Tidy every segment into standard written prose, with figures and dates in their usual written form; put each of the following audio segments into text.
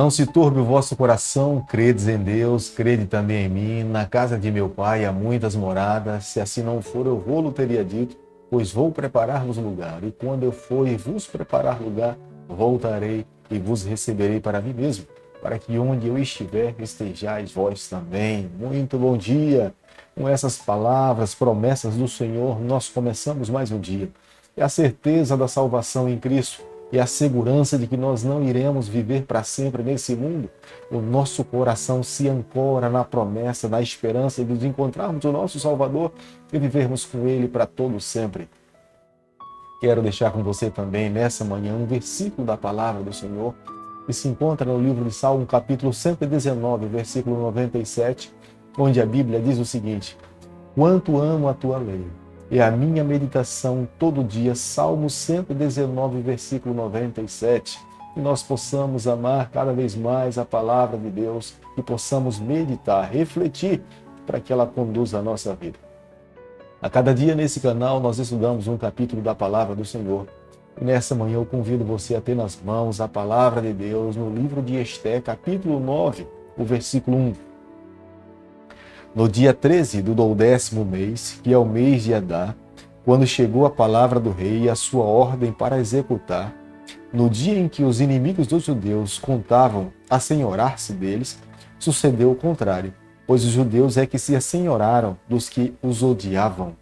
Não se turbe o vosso coração, credes em Deus, crede também em mim. Na casa de meu pai há muitas moradas, se assim não for, eu vou-lo teria dito, pois vou preparar-vos lugar. E quando eu for e vos preparar lugar, voltarei e vos receberei para mim mesmo, para que onde eu estiver, estejais vós também. Muito bom dia! Com essas palavras, promessas do Senhor, nós começamos mais um dia. É a certeza da salvação em Cristo e a segurança de que nós não iremos viver para sempre nesse mundo. O nosso coração se ancora na promessa, na esperança de nos encontrarmos o nosso Salvador e vivermos com Ele para todo sempre. Quero deixar com você também, nessa manhã, um versículo da palavra do Senhor, que se encontra no livro de Salmo, capítulo 119, versículo 97, onde a Bíblia diz o seguinte: quanto amo a tua lei, e a minha meditação todo dia, Salmo 119, versículo 97, que nós possamos amar cada vez mais a palavra de Deus, que possamos meditar, refletir, para que ela conduza a nossa vida. A cada dia nesse canal nós estudamos um capítulo da palavra do Senhor. E nessa manhã eu convido você a ter nas mãos a palavra de Deus no livro de Esther, capítulo 9, o versículo 1. No dia 13 do 12º mês, que é o mês de Adar, quando chegou a palavra do rei e a sua ordem para executar, no dia em que os inimigos dos judeus contavam assenhorar-se deles, sucedeu o contrário, pois os judeus é que se assenhoraram dos que os odiavam.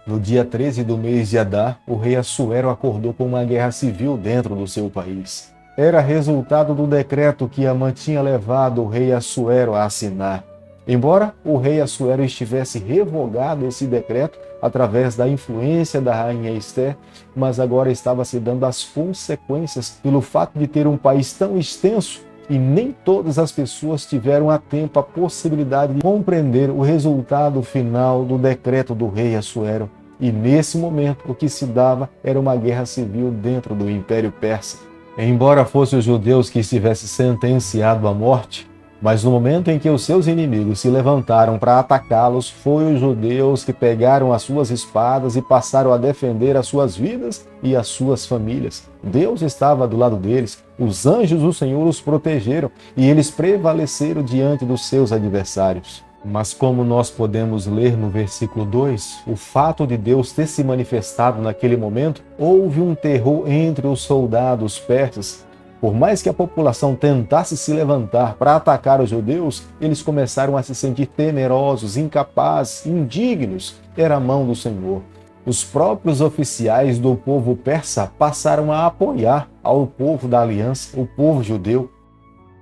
No dia 13 do mês de Adar, o rei Assuero acordou com uma guerra civil dentro do seu país. Era resultado do decreto que Amã tinha levado o rei Assuero a assinar. Embora o rei Assuero estivesse revogado esse decreto através da influência da rainha Esther, mas agora estava se dando as consequências pelo fato de ter um país tão extenso e nem todas as pessoas tiveram a tempo a possibilidade de compreender o resultado final do decreto do rei Assuero. E nesse momento o que se dava era uma guerra civil dentro do Império Persa. Embora fossem os judeus que estivessem sentenciados à morte, mas no momento em que os seus inimigos se levantaram para atacá-los, foi os judeus que pegaram as suas espadas e passaram a defender as suas vidas e as suas famílias. Deus estava do lado deles, os anjos do Senhor os protegeram e eles prevaleceram diante dos seus adversários. Mas como nós podemos ler no versículo 2, o fato de Deus ter se manifestado naquele momento, houve um terror entre os soldados persas. Por mais que a população tentasse se levantar para atacar os judeus, eles começaram a se sentir temerosos, incapazes, indignos. Era a mão do Senhor. Os próprios oficiais do povo persa passaram a apoiar ao povo da aliança, o povo judeu.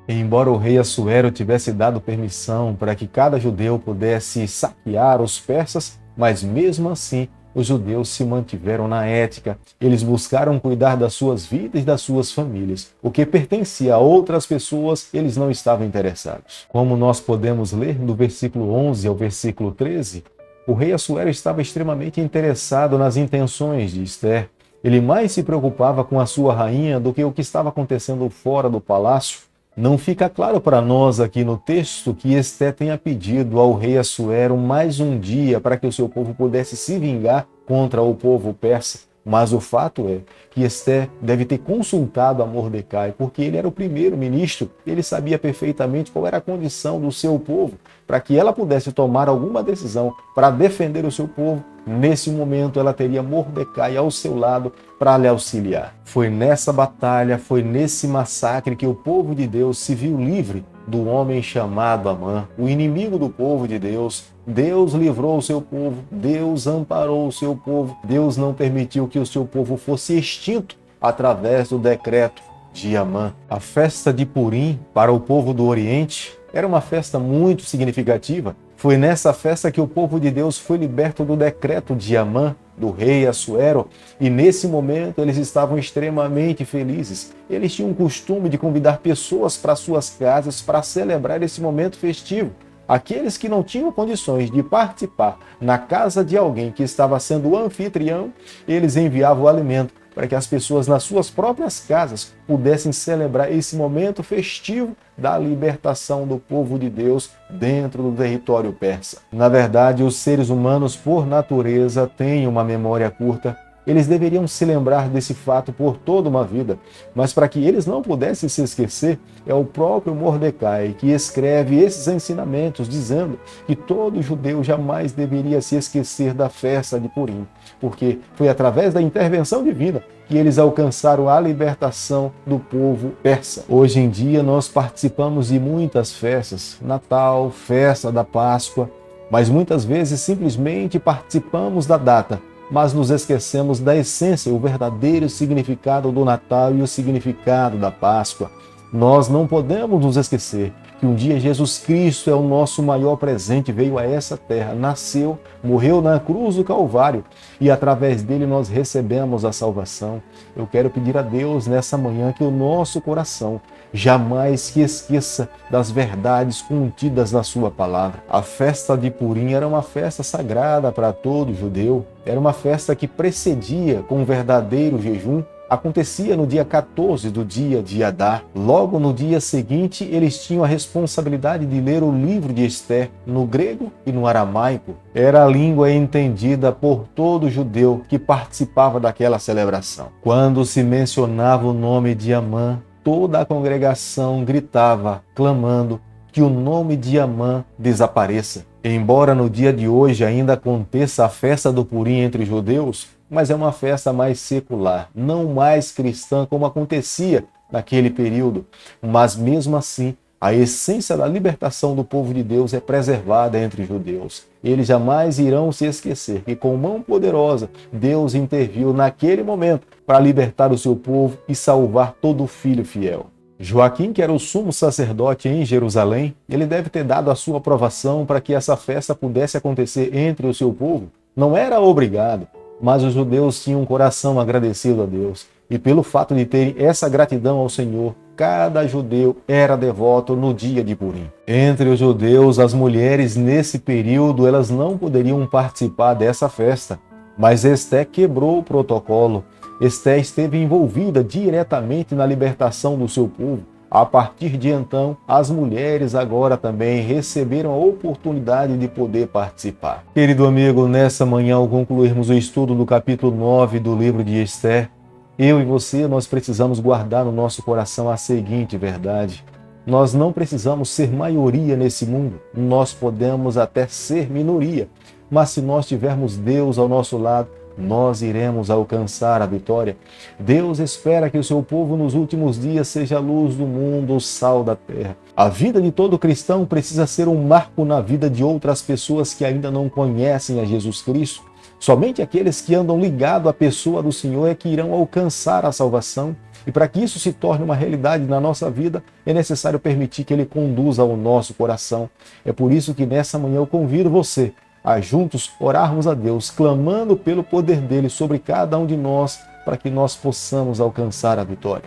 Embora o rei Assuero tivesse dado permissão para que cada judeu pudesse saquear os persas, mas mesmo assim, os judeus se mantiveram na ética, eles buscaram cuidar das suas vidas e das suas famílias. O que pertencia a outras pessoas, eles não estavam interessados. Como nós podemos ler do versículo 11 ao versículo 13, o rei Assuero estava extremamente interessado nas intenções de Esther. Ele mais se preocupava com a sua rainha do que o que estava acontecendo fora do palácio. Não fica claro para nós aqui no texto que Esther tenha pedido ao rei Assuero mais um dia para que o seu povo pudesse se vingar contra o povo persa. Mas o fato é que Esther deve ter consultado a Mordecai, porque ele era o primeiro-ministro, ele sabia perfeitamente qual era a condição do seu povo, para que ela pudesse tomar alguma decisão para defender o seu povo. Nesse momento ela teria Mordecai ao seu lado para lhe auxiliar. Foi nessa batalha, foi nesse massacre que o povo de Deus se viu livre do homem chamado Amã, o inimigo do povo de Deus. Deus livrou o seu povo, Deus amparou o seu povo, Deus não permitiu que o seu povo fosse extinto através do decreto de Amã. A festa de Purim para o povo do Oriente era uma festa muito significativa. Foi nessa festa que o povo de Deus foi liberto do decreto de Amã, do rei Assuero, e nesse momento eles estavam extremamente felizes. Eles tinham o costume de convidar pessoas para suas casas para celebrar esse momento festivo. Aqueles que não tinham condições de participar na casa de alguém que estava sendo anfitrião, eles enviavam o alimento para que as pessoas nas suas próprias casas pudessem celebrar esse momento festivo da libertação do povo de Deus dentro do território persa. Na verdade, os seres humanos, por natureza, têm uma memória curta Eles deveriam se lembrar desse fato por toda uma vida, mas para que eles não pudessem se esquecer, é o próprio Mordecai que escreve esses ensinamentos, dizendo que todo judeu jamais deveria se esquecer da festa de Purim, porque foi através da intervenção divina que eles alcançaram a libertação do povo persa. Hoje em dia nós participamos de muitas festas, Natal, festa da Páscoa, mas muitas vezes simplesmente participamos da data, mas nos esquecemos da essência, o verdadeiro significado do Natal e o significado da Páscoa. Nós não podemos nos esquecer que um dia Jesus Cristo é o nosso maior presente, veio a essa terra, nasceu, morreu na cruz do Calvário e através dele nós recebemos a salvação. Eu quero pedir a Deus nessa manhã que o nosso coração jamais se esqueça das verdades contidas na sua palavra. A festa de Purim era uma festa sagrada para todo judeu, era uma festa que precedia com um verdadeiro jejum. Acontecia no dia 14 do dia de Adar. Logo no dia seguinte, eles tinham a responsabilidade de ler o livro de Ester no grego e no aramaico. Era a língua entendida por todo judeu que participava daquela celebração. Quando se mencionava o nome de Amã, toda a congregação gritava, clamando que o nome de Amã desapareça. Embora no dia de hoje ainda aconteça a festa do Purim entre judeus, mas é uma festa mais secular, não mais cristã como acontecia naquele período. Mas mesmo assim, a essência da libertação do povo de Deus é preservada entre judeus. Eles jamais irão se esquecer que com mão poderosa Deus interviu naquele momento para libertar o seu povo e salvar todo filho fiel. Joaquim, que era o sumo sacerdote em Jerusalém, ele deve ter dado a sua aprovação para que essa festa pudesse acontecer entre o seu povo. Não era obrigado, mas os judeus tinham um coração agradecido a Deus. E pelo fato de terem essa gratidão ao Senhor, cada judeu era devoto no dia de Purim. Entre os judeus, as mulheres nesse período, elas não poderiam participar dessa festa. Mas Ester quebrou o protocolo. Ester esteve envolvida diretamente na libertação do seu povo. A partir de então, as mulheres agora também receberam a oportunidade de poder participar. Querido amigo, nessa manhã, ao concluirmos o estudo do capítulo 9 do livro de Ester, eu e você, nós precisamos guardar no nosso coração a seguinte verdade. Nós não precisamos ser maioria nesse mundo, nós podemos até ser minoria, mas se nós tivermos Deus ao nosso lado, nós iremos alcançar a vitória. Deus espera que o seu povo nos últimos dias seja a luz do mundo, o sal da terra. A vida de todo cristão precisa ser um marco na vida de outras pessoas que ainda não conhecem a Jesus Cristo. Somente aqueles que andam ligados à pessoa do Senhor é que irão alcançar a salvação. E para que isso se torne uma realidade na nossa vida, é necessário permitir que Ele conduza o nosso coração. É por isso que nessa manhã eu convido você a juntos orarmos a Deus, clamando pelo poder dele sobre cada um de nós, para que nós possamos alcançar a vitória.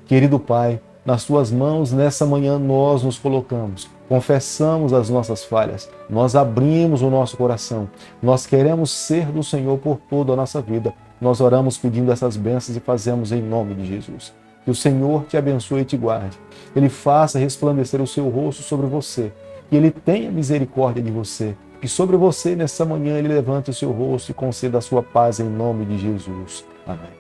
Querido Pai, nas tuas mãos nessa manhã nós nos colocamos, confessamos as nossas falhas, nós abrimos o nosso coração, nós queremos ser do Senhor por toda a nossa vida. Nós oramos pedindo essas bênçãos e fazemos em nome de Jesus. Que o Senhor te abençoe e te guarde. Ele faça resplandecer o seu rosto sobre você, que Ele tenha misericórdia de você, que sobre você nessa manhã Ele levante o seu rosto e conceda a sua paz em nome de Jesus. Amém.